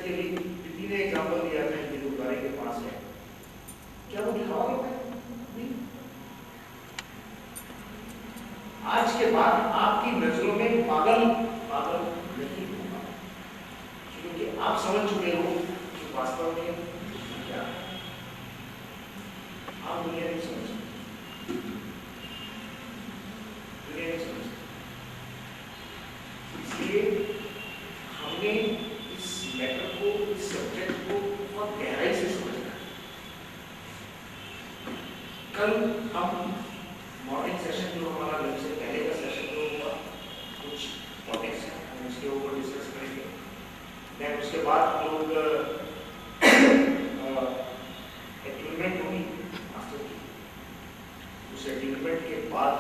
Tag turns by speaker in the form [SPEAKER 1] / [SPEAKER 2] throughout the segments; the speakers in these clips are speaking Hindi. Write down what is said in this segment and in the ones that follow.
[SPEAKER 1] प्रैक्टिकली किसी ने एग्जाम्पल दिया था कि गुरुद्वारे के पास है, क्या वो दिखावा होता है? नहीं। आज के बाद आपकी नजरों में पागल पागल नहीं होगा, क्योंकि आप समझ चुके हो कि वास्तव में क्या है। आप दुनिया नहीं समझते, दुनिया नहीं समझते। इसलिए हमने इस मैटर को, इस सब्जेक्ट को बहुत गहराई से समझना है। कल हम मॉर्निंग सेशन जो हमारा लंच से पहले का सेशन जो हुआ, कुछ टॉपिक्स हैं हम उसके ऊपर डिस्कस करेंगे। देन उसके बाद हम लोग एग्रीमेंट होगी मास्टर की, उस एग्रीमेंट के बाद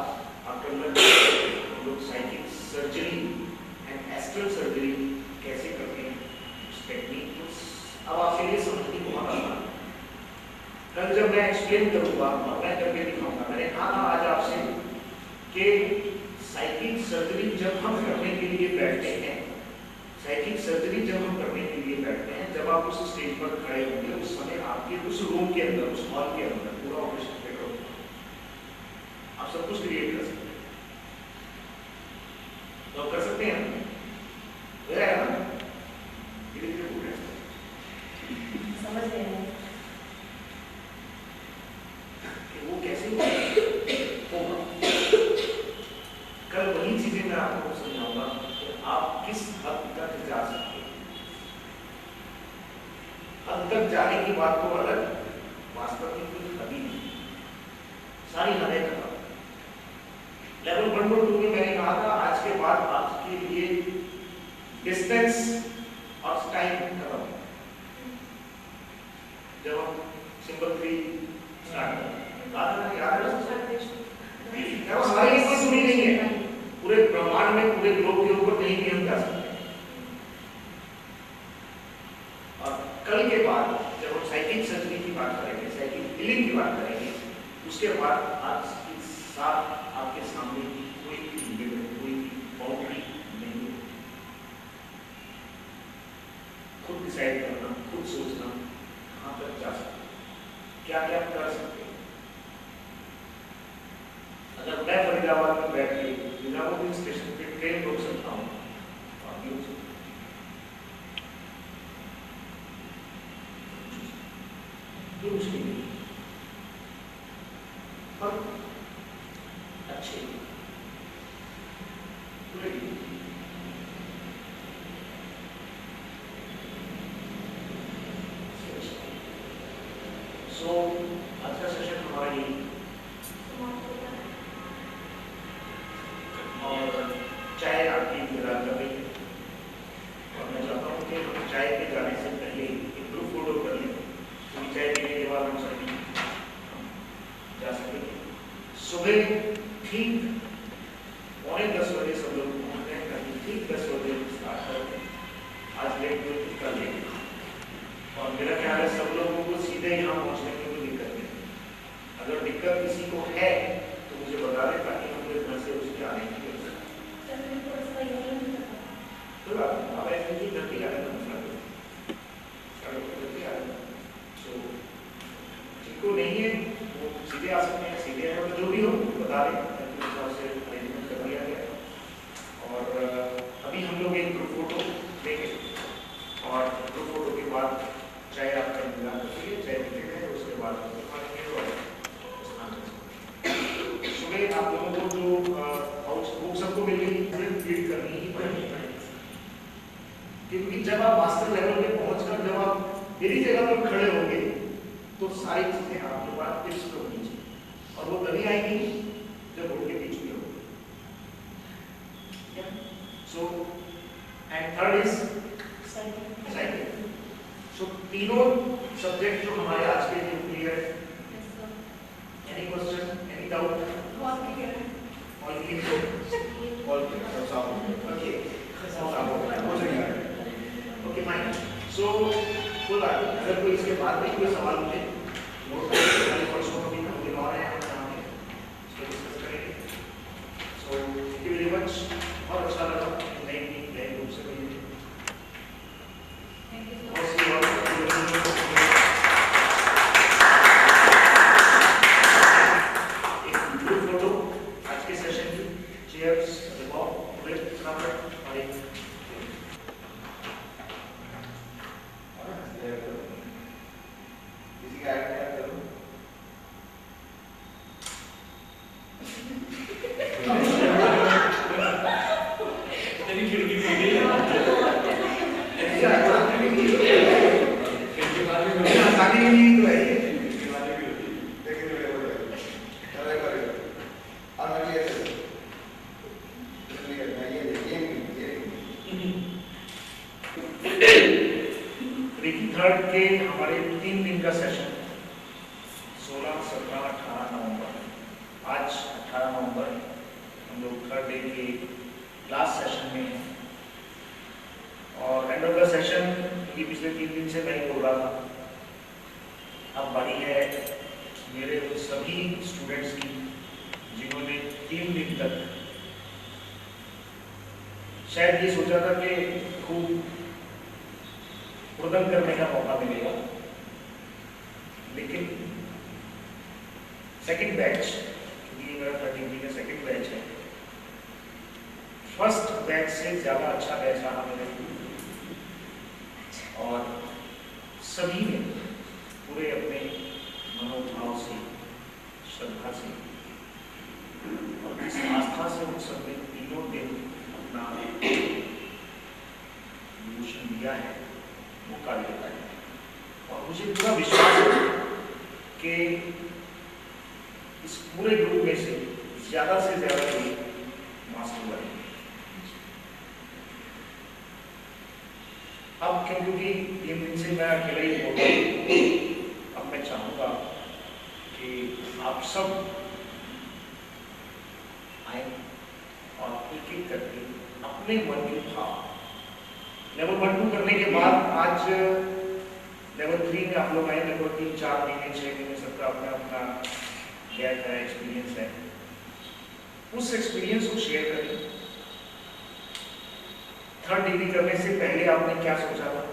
[SPEAKER 1] आफ्टर लंच हम लोग psychic surgery and astral surgery कैसे करते हैं, उस टेक्निक अब आपके लिए समझने को बहुत आसान है। कल जब मैं एक्सप्लेन करूंगा और मैं करके दिखाऊंगा, मैंने कहा था आज आपसे कि साइकिक सर्जरी जब हम करने के लिए बैठते हैं, साइकिक सर्जरी जब हम करने के लिए बैठते हैं, जब आप उस स्टेज पर खड़े होंगे, उस समय आपके उस रूम के अंदर, उस हॉल के अंदर पूरा ऑपरेशन थिएटर होगा, आप सब कुछ क्रिएट कर सकते हैं। तो कर सकते हैं ना, धीरे धीरे हो गया,
[SPEAKER 2] समझ रहे हैं
[SPEAKER 1] कि वो कैसे होगा। कल वही चीजें मैं आपको समझाऊंगा कि आप किस हद तक जा सकते हैं। हद तक जाने की बात तो अलग, वास्तव में कोई हद ही नहीं, सारी हदें खत्म। लेवल 1 और 2 में मैंने कहा था आज के बाद आपके लिए डिस्टेंस और टाइम खत्म। जब हम सिंपल 3 स्टार्ट करें, याद है हमारी कोई सुनी नहीं है, पूरे ब्रह्मांड में, पूरे ग्लोब के ऊपर कहीं भी हम जा सकते हैं। और कल के बाद जब हम साइकिक सर्जरी की बात करेंगे, साइकिक हीलिंग की बात करेंगे, उसके बाद आज के साथ आपके सामने कोई भी लिमिट, कोई भी बाउंड्री नहीं है। खुद डिसाइड करना, खुद सोचना कहाँ तक जा सकते, क्या क्या कर सकते हैं। अगर मैं फरीदाबाद में बैठ के निजामुद्दीन स्टेशन पे ट्रेन रोक सकता हूँ, आप भी रोक सकते हैं। ये मुश्किल नहीं, पर अच्छे सो आज का सेशन हमारा यही, और चाय आपकी इंतजार कर रही है, और मैं चाहता हूँ कि हम चाय पे जाने से पहले एक ग्रुप फोटो कर लें, क्योंकि चाय पीने के बाद हम सभी जा सकेंगे। सुबह ठीक 9:45 बजे सब लोग पहुँच रहे हैं, ठीक 10 बजे स्टार्ट करेंगे। आज लेट हुए तो कल लेट, और मेरा ख्याल है सब लोगों को सीधे यहाँ पहुँचने में कोई दिक्कत नहीं। अगर दिक्कत किसी को है तो मुझे बता दें, ताकि हम लोग घर से उसके आने की आप ऐसे ही गलती आ रहा जिनको नहीं है वो सीधे आ सकते हैं, सीधे हैं, जो भी हो बता दें, हिसाब से अरेंजमेंट कर दिया गया। और अभी हम लोग एक ग्रुप फोटो लेंगे, और ग्रुप फोटो के बाद चाय आपका इंतजार करिए, चाय पीते उसके बाद सुबह आप लोगों को जो बुक सबको मिल गई, फीड करनी ही पड़ेगी, क्योंकि जब आप मास्टर लेवल पे पहुंचकर जब आप मेरी जगह पर खड़े होंगे तो सारी चीजें आपके पास टिप्स पे होनी चाहिए, और वो तभी आएंगी जब उनके बीच में होगी। So and third is cycle. So तीनों सब्जेक्ट जो हमारे आज के लिए क्लियर है, any question, any doubt? All clear, okay fine. So कोई बात नहीं, अगर कोई इसके बाद में कोई सवाल मुझे नोट करेंगे। So thank you very much, बहुत अच्छा लगा नई रूप से। देखिए थर्ड के हमारे 3 दिन का सेशन 16, 17, 18 नवंबर, आज 18 नवंबर हम लोग थर्ड डे के लास्ट सेशन में हैं। और एंड ऑफ द सेशन ये पिछले 3 दिन से मैं बोल रहा था, अब बारी है मेरे उन सभी स्टूडेंट्स की जिन्होंने 3 दिन तक शायद ये सोचा था कि खूब उद्दम करने का मौका मिलेगा, लेकिन सेकंड बैच, ये मेरा 13 का सेकंड बैच है, फर्स्ट बैच से ज्यादा अच्छा बैच रहा मेरे, और सभी ने पूरे अपने मनोभाव से, श्रद्धा से और इस आस्था से उन सबने तीनों दिन अपना डिवोशन दिया है, वो कार्य है। और मुझे पूरा विश्वास है कि इस पूरे ग्रुप में से ज्यादा लोग मास्टर बने। अब क्योंकि 3 दिन से मैं अकेले ही बोल रहा हूँ, अब मैं चाहूंगा कि आप सब आए और एक एक करके अपने मन के भाव लेवल 1, 2 करने के बाद आज लेवल 3 में आप लोग आए, लगभग 3, 4 महीने 6 महीने सबका अपना अपना गैप है, एक्सपीरियंस है, उस एक्सपीरियंस को शेयर करें। थर्ड डिग्री करने से पहले आपने क्या सोचा था,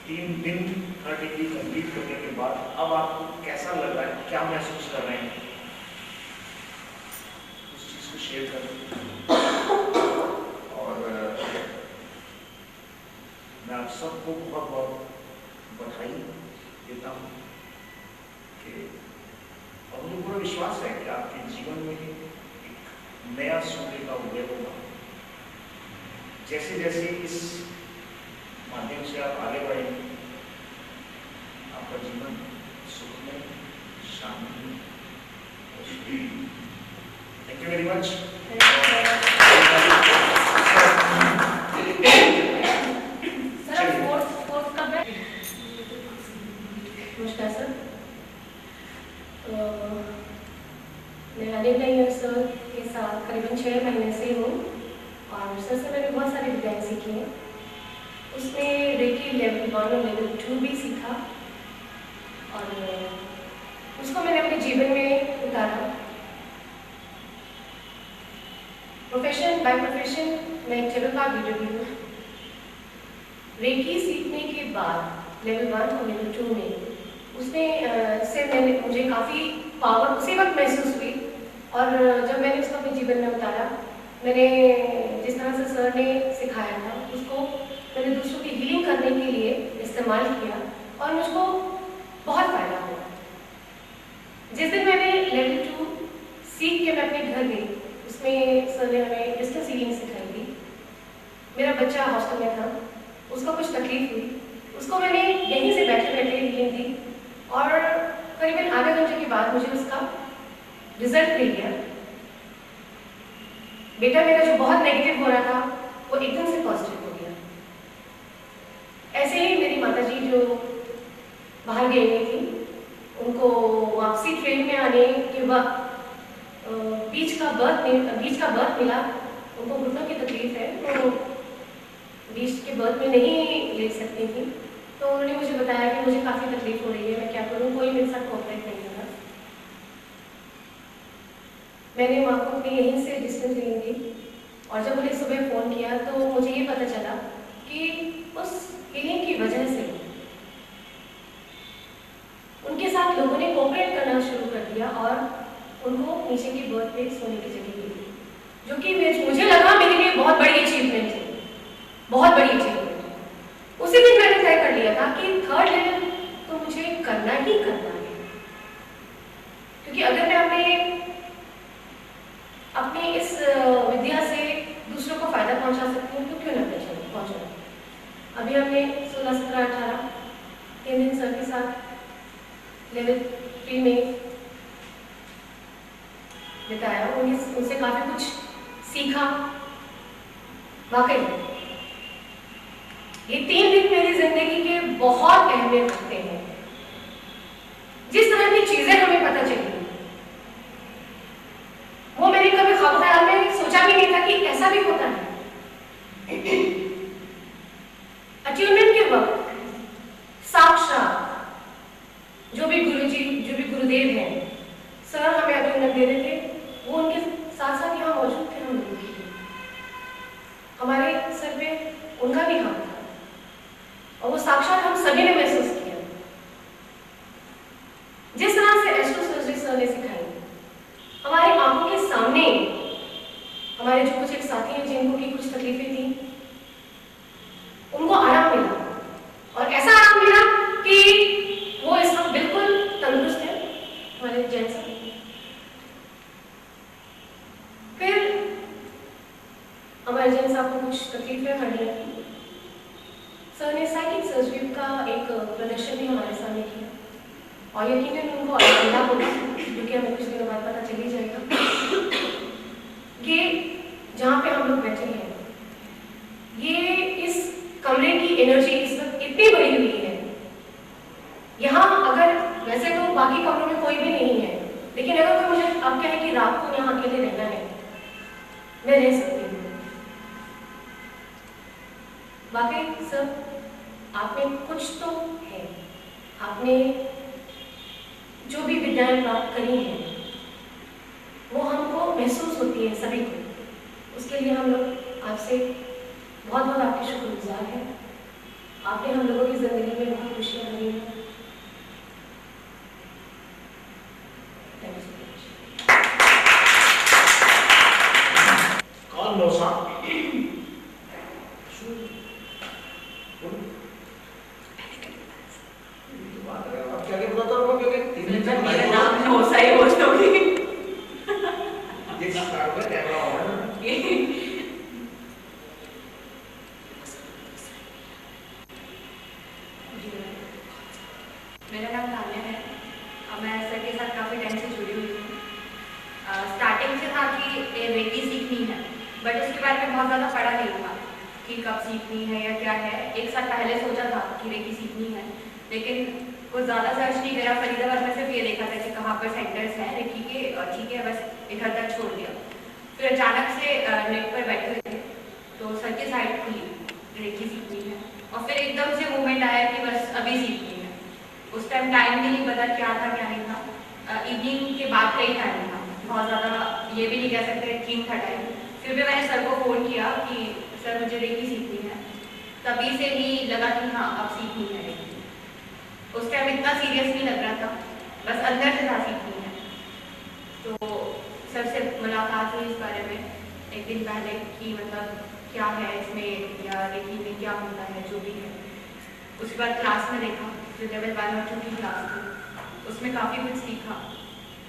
[SPEAKER 1] 3 दिन थर्ड डिग्री कंप्लीट करने के बाद अब आपको कैसा लग रहा है, क्या महसूस कर रहे हैं, उस चीज को शेयर करें। और मैं आप सबको बहुत बहुत बधाई देता हूँ कि और मुझे पूरा विश्वास है कि आपके जीवन में एक नया सूर्य का उदय होगा। जैसे जैसे इस माध्यम से आप आगे बढ़ेंगे, आपका जीवन सुखमय, शांति। Thank you very much.
[SPEAKER 2] नमस्कार सर, मैं अनिल नैयर सर के साथ करीबन 6 महीने से हूँ और सर से मैंने बहुत सारी विद्याएँ सीखी हैं। उसमें रेकी लेवल 1 और लेवल 2 भी सीखा और उसको मैंने अपने जीवन में उतारा। प्रोफेशन बाय प्रोफेशन मैं एक चित्रकार वीडियो हूँ। रेकी सीखने के बाद लेवल 1 और लेवल 2 में उसमें से मुझे काफ़ी पावर उसी वक्त महसूस हुई और जब मैंने उसको अपने जीवन में उतारा, मैंने जिस तरह से सर ने सिखाया था उसको मैंने दूसरों की हीलिंग करने के लिए इस्तेमाल किया और मुझको बहुत फ़ायदा हुआ। जिस दिन मैंने लेवल 2 सीख के मैं अपने घर गई, उसमें सर ने हमें डिस्टेंस हीलिंग सिखाई थी। मेरा बच्चा हॉस्टल में था, उसको कुछ तकलीफ हुई, उसको मैंने यहीं से बैठे बैठे हीलिंग दी और करीबन आधे घंटे के बाद मुझे उसका रिजल्ट मिल गया। बेटा मेरा जो बहुत नेगेटिव हो रहा था वो एकदम से पॉजिटिव हो गया। ऐसे ही मेरी माताजी जो बाहर गई हुई थी, उनको वापसी ट्रेन में आने के वक्त बीच का बर्थ मिला। उनको घुटनों की तकलीफ है, तो बीच के बर्थ में नहीं ले सकती थी, तो उन्होंने मुझे बताया कि मुझे काफ़ी तकलीफ हो रही है, मैं क्या करूँ, कोई मेरे साथ कॉन्टैक्ट नहीं था। मैंने माँ को अपनी यहीं से डिस्टेंस हीलिंग दी और जब उन्हें सुबह फ़ोन किया तो मुझे ये पता चला कि उस हीलिंग की वजह से उनके साथ लोगों ने कोऑपरेट करना शुरू कर दिया और उनको नीचे के बर्थ पे सोने की जगह मिली, जो कि मुझे लगा मेरे लिए बहुत बड़ी अचीवमेंट थी, बहुत बड़ी अचीवमेंट। उसी दिन मैंने तय कर लिया था कि थर्ड लेवल तो मुझे करना ही करना है, क्योंकि अगर मैं अपनी इस विद्या से दूसरों को फायदा पहुंचा सकती हूँ तो क्यों ना पहुंचाऊँ। अभी हमने 16, 17, 18 3 दिन सर के साथ लेवल 3 में बिताया, उनसे काफ़ी कुछ सीखा। वाकई ये 3 दिन मेरी जिंदगी के बहुत अहमियत रखते हैं। जिस तरह की चीजें हमें पता चली वो मैंने कभी ख्वाब ख्याल में सोचा भी नहीं था कि ऐसा भी होता है। अट्यूनमेंट के वक्त साक्षात जो भी गुरुजी, जो भी गुरुदेव हैं, सर हमें अट्यूनमेंट दे रहे थे, वो उनके साथ साथ यहाँ मौजूद थे हम लोगों के लिए। हमारे सर पे उनका भी हाथ था और वो साक्षात हम सभी ने महसूस किया। जिस तरह से एस्ट्रोसर्जरी सर ने सिखाई, हमारी आंखों के सामने हमारे जो कुछ एक साथी हैं जिनको की कुछ तकलीफें थी, उनको आराम मिला और ऐसा आराम मिला कि वो इस वक्त बिल्कुल तंदुरुस्त है हमारे जैन सर। फिर हमारे जैन साहब को कुछ तकलीफें हड्डियां थी, सर ने साइकिक सर्जरी का एक प्रदर्शन भी हमारे सामने किया और यकीनन उनको आरामदा होगा, क्योंकि हमें कुछ दिनों बाद पता चल ही जाएगा कि जहाँ पे हम लोग बैठे हैं ये इस कमरे की एनर्जी इस वक्त इतनी बड़ी हुई है। यहाँ अगर वैसे तो बाकी कमरों में कोई भी नहीं है, लेकिन अगर कोई मुझे अब कहे कि रात को यहाँ अकेले रहना है, मैं रह सकती हूँ। वाकई सर आप में कुछ तो है, आपने जो भी विद्याएं प्राप्त करी हैं वो हमको महसूस होती है सभी को। उसके लिए हम लोग आपसे बहुत बहुत आपके शुक्रगुजार हैं। आपने हम लोगों की जिंदगी में बहुत खुशियां भरी हैं।
[SPEAKER 1] कौन नौसा
[SPEAKER 3] मेरा नाम नौसा ही हो चुकी। मेरा नाम तान्या है और मैं सर के साथ काफ़ी टाइम से जुड़ी हुई हूँ। स्टार्टिंग से था कि रेकी सीखनी है, बट उसके बारे में बहुत ज़्यादा पढ़ा नहीं हुआ कि कब सीखनी है या क्या है। एक साल पहले सोचा था कि रेकी सीखनी है, लेकिन कुछ ज़्यादा सर्च नहीं करा। फरीदाबाद में सिर्फ ये देखा था कि कहाँ पर सेंटर्स हैं रेकी के, ठीक है, बस इधर तक छोड़ दिया। फिर अचानक से नेट पर बैठे हुए थे तो सर की साइट खुली रेकी सीखनी है और फिर एकदम से मूवमेंट आया कि बस अभी सीखनी है। उस टाइम टाइम भी नहीं पता क्या था क्या नहीं था। इवनिंग के बाद का ही टाइम था, बहुत ज़्यादा ये भी नहीं कह सकते ठीक था टाइम। फिर भी मैंने सर को फ़ोन किया कि सर मुझे रेकी सीखनी है। तभी से ही लगा कि हाँ अब सीखनी है रेकी। उस टाइम इतना सीरियस नहीं लग रहा था, बस अंदर से था सीखनी है। तो सर से मुलाकात हुई इस बारे में एक दिन पहले कि मतलब क्या है इसमें या रेकी में क्या होता है जो भी है। उसके बाद क्लास में देखा जो लेवल 1 और 2 की क्लास थी, उसमें काफ़ी कुछ सीखा।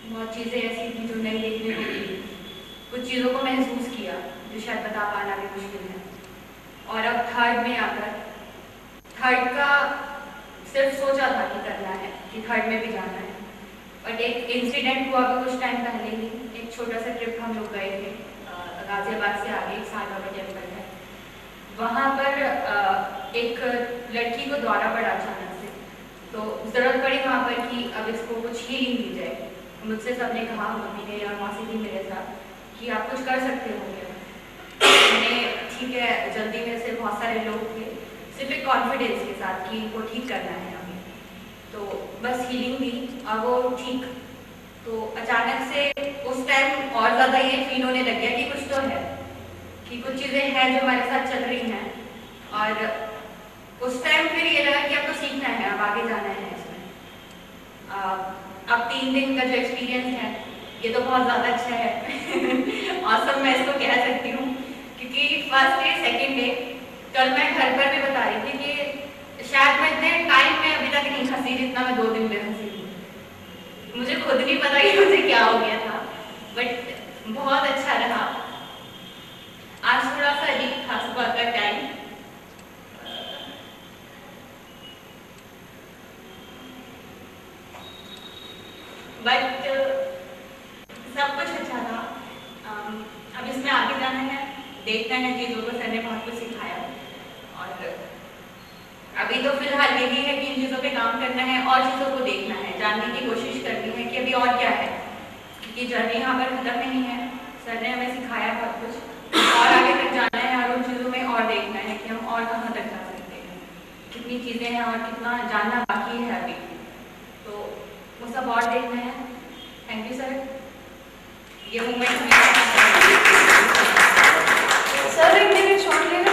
[SPEAKER 3] बहुत चीज़ें ऐसी थी जो नई देखने को मिली, कुछ चीज़ों को महसूस किया जो शायद बता पाना भी मुश्किल है। और अब थर्ड में आकर थर्ड का सिर्फ सोचा था कि करना है कि थर्ड में भी जाना है, बट एक इंसिडेंट हुआ भी कुछ टाइम पहले ही। एक छोटा सा ट्रिप हम लोग गए थे गाजियाबाद से आगे एक साल बाबा टेम्पल है। वहाँ पर एक लड़की को दौरा पड़ा अचानक से, तो ज़रूरत पड़ी वहाँ पर कि अब इसको कुछ हीलिंग दी जाए। मुझसे सबने कहा, मम्मी ने या मौसी थी मेरे साथ, कि आप कुछ कर सकते हो क्या। मैंने ठीक है, जल्दी में से बहुत सारे लोग थे, सिर्फ एक कॉन्फिडेंस के साथ कि इनको ठीक करना है हमें, तो बस हीलिंग दी और वो ठीक। तो अचानक से उस टाइम और ज़्यादा ये फील होने लग गया कि कुछ तो है, कि कुछ चीज़ें हैं जो हमारे साथ चल रही हैं। और उस टाइम फिर ये लगा कि अब तो सीखना है, अब आगे जाना है इसमें। अब 3 दिन का जो एक्सपीरियंस है ये तो बहुत ज़्यादा अच्छा है और सब मैं इसको कह सकती हूँ, क्योंकि फर्स्ट डे सेकेंड डे कल मैं घर पर भी बता रही थी कि शायद मैं इतने टाइम में अभी तक नहीं हंसी जितना मैं 2 दिन में हंसी थी। मुझे खुद नहीं पता कि मुझे क्या हो गया था, बट बहुत अच्छा रहा। आज थोड़ा सा अजीब था सुबह का टाइम, बट सब कुछ अच्छा था। अब इसमें आगे जाना है, देखना है चीज़ों को। सर ने बहुत कुछ सिखाया और अब अभी तो फिलहाल यही है कि इन चीज़ों पे काम करना है और चीज़ों को देखना है, जानने की कोशिश करनी है कि अभी और क्या है, क्योंकि जर्नी यहाँ पर खत्म नहीं है। सर ने हमें सिखाया बहुत कुछ और आगे तक जाना है और उन चीज़ों में और देखना है कि हम और कहाँ तक जा सकते हैं, कितनी चीज़ें हैं और कितना जानना बाकी है अभी, तो वो सब और देखना है। थैंक यू सर, ये मोमेंट
[SPEAKER 2] सर एक मिनट शॉर्ट लेना